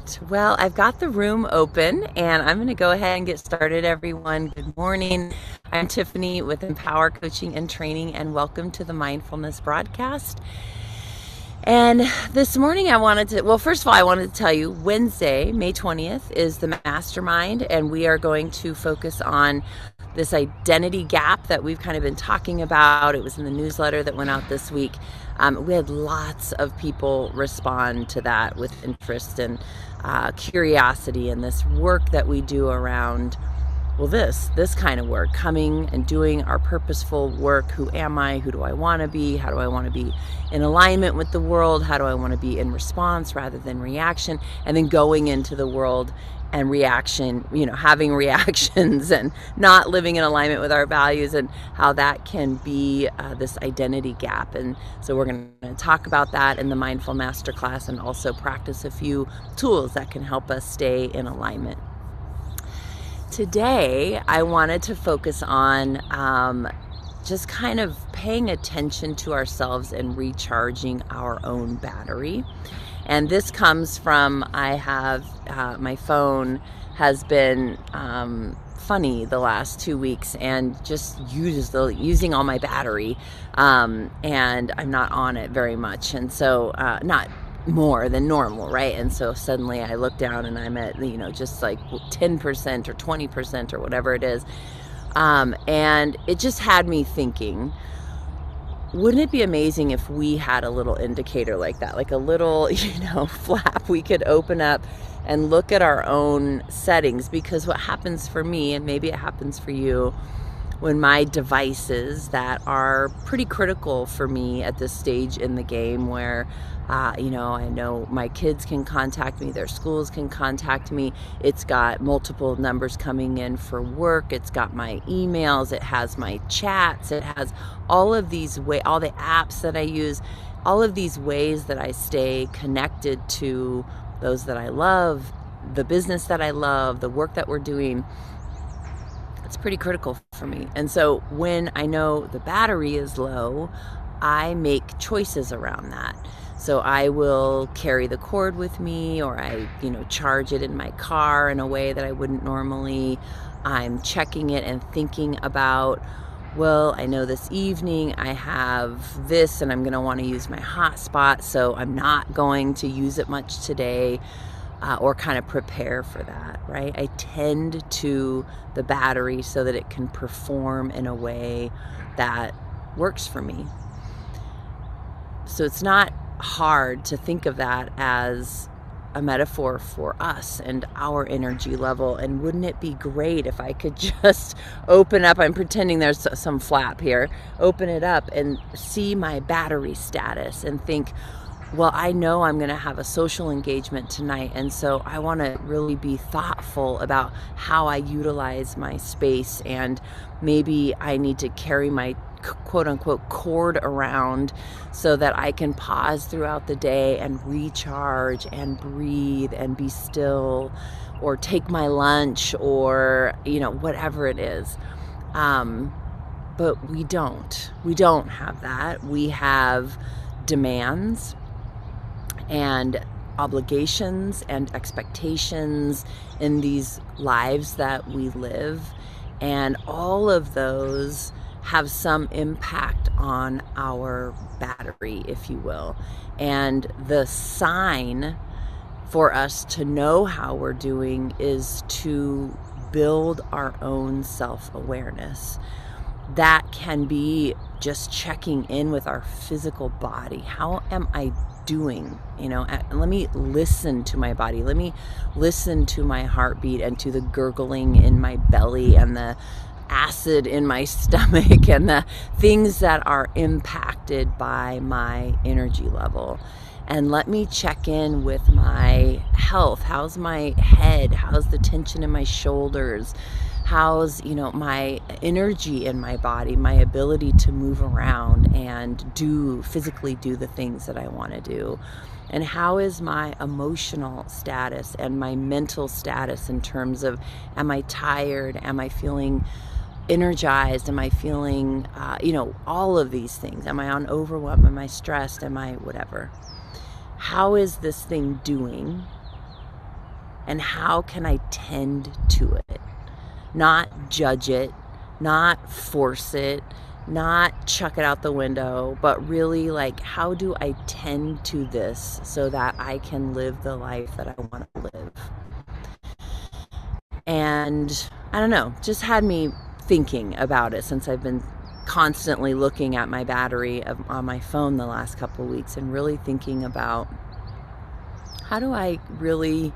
right. Well, I've got the room open and I'm going to go ahead and get started, everyone. Good morning. I'm Tiffany with Empower Coaching and Training, and welcome to the Mindfulness Broadcast. And this morning first of all, I wanted to tell you Wednesday, May 20th is the mastermind, and we are going to focus on this identity gap that we've kind of been talking about. It was in the newsletter that went out this week. We had lots of people respond to that with interest and curiosity in this work that we do around, well, this kind of work, coming and doing our purposeful work. Who am I? Who do I want to be? How do I want to be in alignment with the world? How do I want to be in response rather than reaction? And then going into the world and having reactions and not living in alignment with our values, and how that can be this identity gap. And so we're going to talk about that in the Mindful MasterClass, and also practice a few tools that can help us stay in alignment. Today, I wanted to focus on just kind of paying attention to ourselves and recharging our own battery. And this comes from, my phone has been funny the last 2 weeks and just using all my battery, and I'm not on it very much, and so not more than normal, right? And so suddenly I look down and I'm at just like 10% or 20% or whatever it is, and it just had me thinking, wouldn't it be amazing if we had a little indicator like that, like a little flap we could open up and look at our own settings? Because what happens for me, and maybe it happens for you, when my devices that are pretty critical for me at this stage in the game, where I know my kids can contact me, their schools can contact me, it's got multiple numbers coming in for work, it's got my emails, it has my chats, it has all of these all the apps that I use, all of these ways that I stay connected to those that I love, the business that I love, the work that we're doing. It's pretty critical for me. And so when I know the battery is low, I make choices around that. So I will carry the cord with me, or I, charge it in my car in a way that I wouldn't normally. I'm checking it and thinking about, well, I know this evening I have this and I'm going to want to use my hotspot, so I'm not going to use it much today. Or kind of prepare for that, right? I tend to the battery so that it can perform in a way that works for me. So it's not hard to think of that as a metaphor for us and our energy level. And wouldn't it be great if I could just open up, I'm pretending there's some flap here, open it up and see my battery status and think, well, I know I'm going to have a social engagement tonight, and so I want to really be thoughtful about how I utilize my space, and maybe I need to carry my quote-unquote cord around so that I can pause throughout the day and recharge and breathe and be still, or take my lunch, or whatever it is. But we don't have that. We have demands and obligations and expectations in these lives that we live, and all of those have some impact on our battery, if you will. And the sign for us to know how we're doing is to build our own self-awareness. That can be just checking in with our physical body. How am I doing? Let me listen to my body. Let me listen to my heartbeat and to the gurgling in my belly and the acid in my stomach and the things that are impacted by my energy level. And let me check in with my health. How's my head? How's the tension in my shoulders? How's, my energy in my body, my ability to move around and physically do the things that I want to do? And how is my emotional status and my mental status in terms of, am I tired? Am I feeling energized? Am I feeling, all of these things? Am I on overwhelm? Am I stressed? Am I whatever? How is this thing doing? And how can I tend to it? Not judge it, not force it, not chuck it out the window, but really like, how do I tend to this so that I can live the life that I want to live? And I don't know, just had me thinking about it since I've been constantly looking at my battery on my phone the last couple of weeks and really thinking about how do I really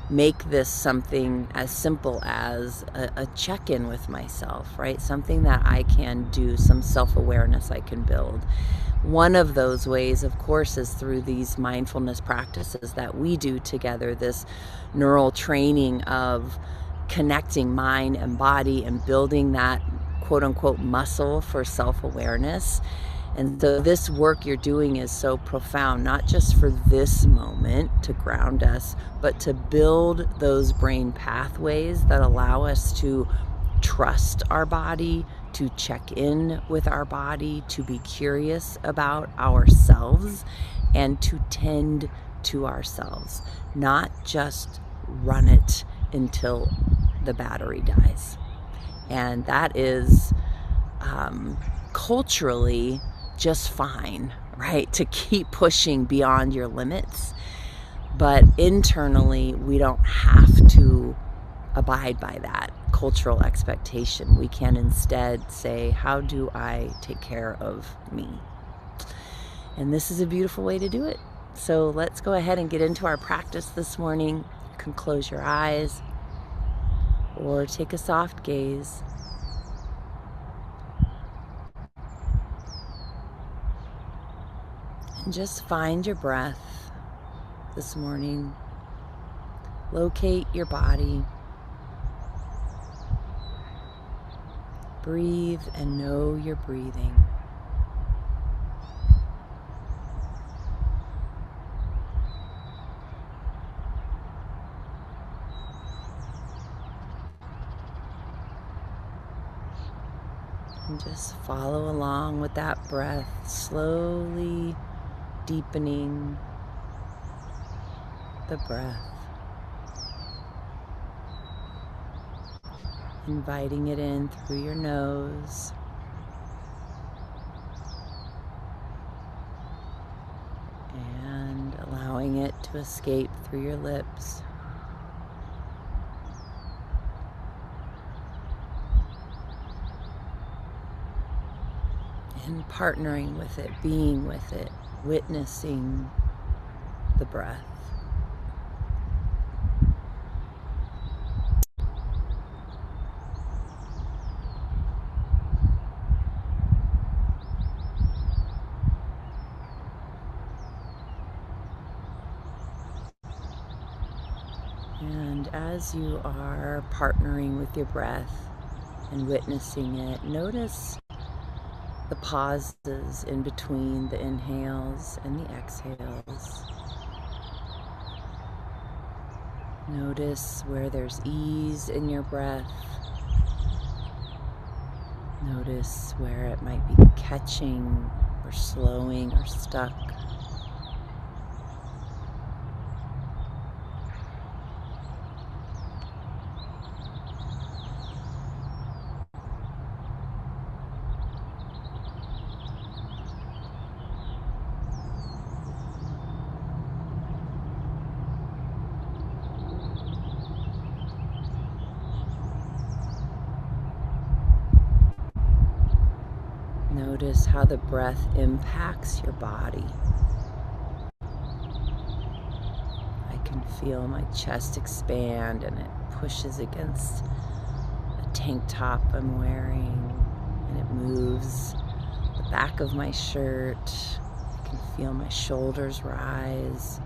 make this something as simple as a check-in with myself, right? Something that I can do, some self-awareness I can build. One of those ways, of course, is through these mindfulness practices that we do together, this neural training of connecting mind and body and building that quote-unquote muscle for self-awareness. And so this work you're doing is so profound, not just for this moment to ground us, but to build those brain pathways that allow us to trust our body, to check in with our body, to be curious about ourselves, and to tend to ourselves, not just run it until the battery dies. And that is culturally just fine, right? To keep pushing beyond your limits. But internally, we don't have to abide by that cultural expectation. We can instead say, how do I take care of me? And this is a beautiful way to do it. So let's go ahead and get into our practice this morning. You can close your eyes or take a soft gaze. And just find your breath this morning. Locate your body. Breathe and know you're breathing. And just follow along with that breath, slowly deepening the breath, inviting it in through your nose, and allowing it to escape through your lips. And partnering with it, being with it, witnessing the breath. And as you are partnering with your breath and witnessing it, notice the pauses in between the inhales and the exhales. Notice where there's ease in your breath. Notice where it might be catching or slowing or stuck. Notice how the breath impacts your body. I can feel my chest expand and it pushes against a tank top I'm wearing, and it moves the back of my shirt. I can feel my shoulders rise.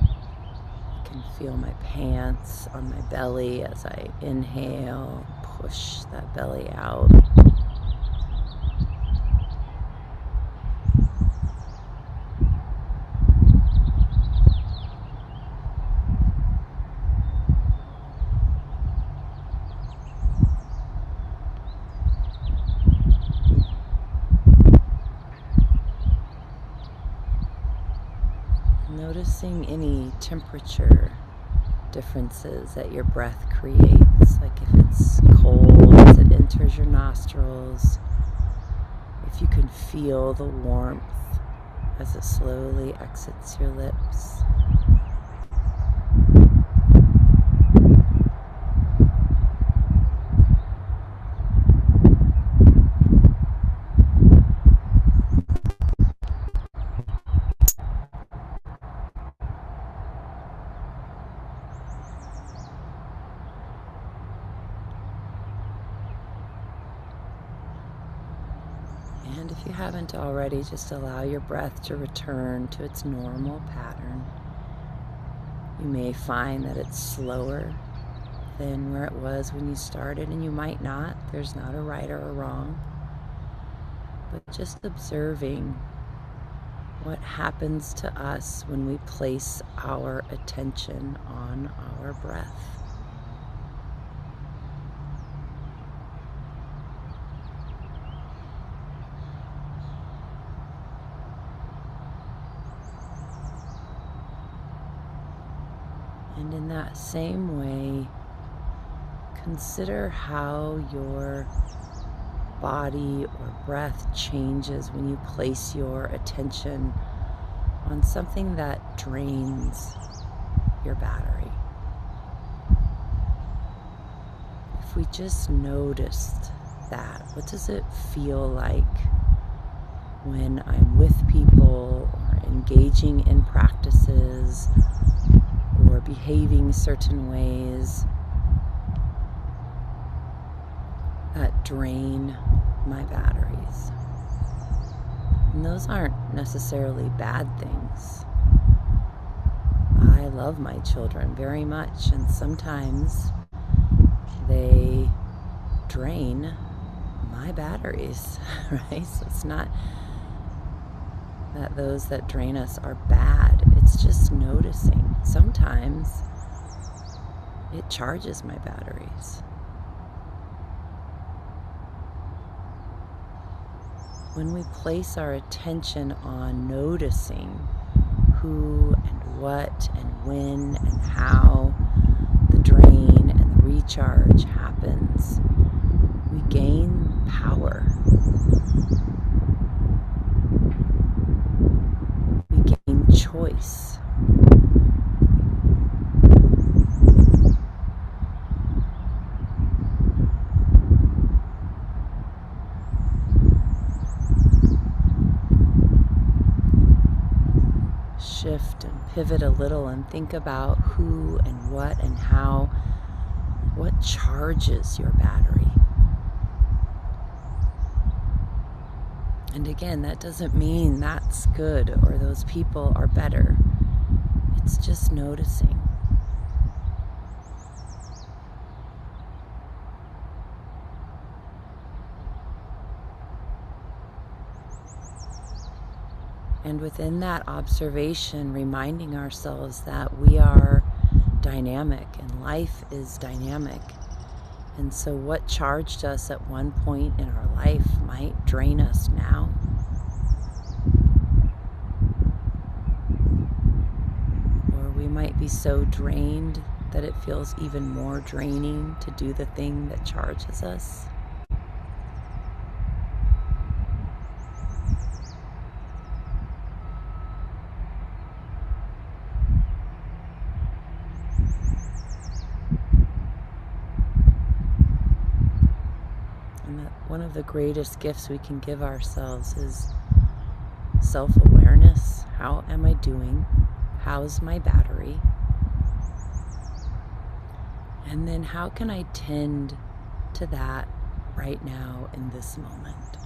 I can feel my pants on my belly as I inhale, push that belly out. Noticing any temperature differences that your breath creates. Like if it's cold as it enters your nostrils, if you can feel the warmth as it slowly exits your lips. And if you haven't already, just allow your breath to return to its normal pattern. You may find that it's slower than where it was when you started, and you might not. There's not a right or a wrong. But just observing what happens to us when we place our attention on our breath. And in that same way, consider how your body or breath changes when you place your attention on something that drains your battery. If we just noticed that, what does it feel like when I'm with people or engaging in practices or behaving certain ways that drain my batteries? And those aren't necessarily bad things. I love my children very much, and sometimes they drain my batteries, right? So it's not that those that drain us are bad. It's just noticing. Sometimes it charges my batteries. When we place our attention on noticing who and what and when and how the drain and the recharge happens, we gain power. We gain choice. Shift and pivot a little and think about who and what and how, what charges your battery. And again, that doesn't mean that's good or those people are better. It's just noticing. And within that observation, reminding ourselves that we are dynamic and life is dynamic. And so what charged us at one point in our life might drain us now. Or we might be so drained that it feels even more draining to do the thing that charges us. One of the greatest gifts we can give ourselves is self-awareness. How am I doing? How's my battery? And then how can I tend to that right now in this moment?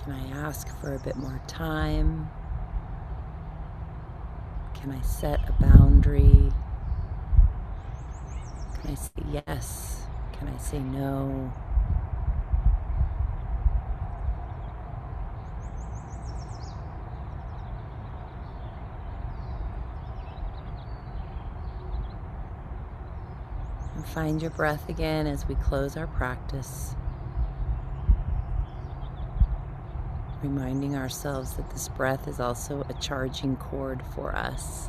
Can I ask for a bit more time? Can I set a boundary? Can I say yes? Can I say no? And find your breath again as we close our practice. reminding ourselves that this breath is also a charging cord for us,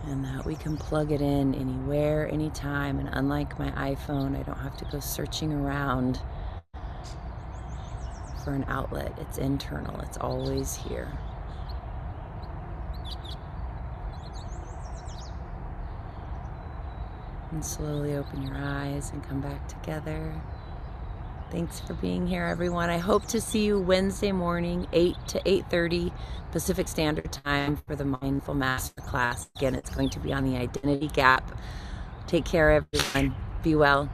and that we can plug it in anywhere, anytime. And unlike my iPhone, I don't have to go searching around for an outlet. It's internal. It's always here. And slowly open your eyes and come back together. Thanks for being here, everyone. I hope to see you Wednesday morning, 8 to 8:30 Pacific Standard Time for the Mindful MasterClass. Again, it's going to be on the identity gap. Take care, everyone. Be well.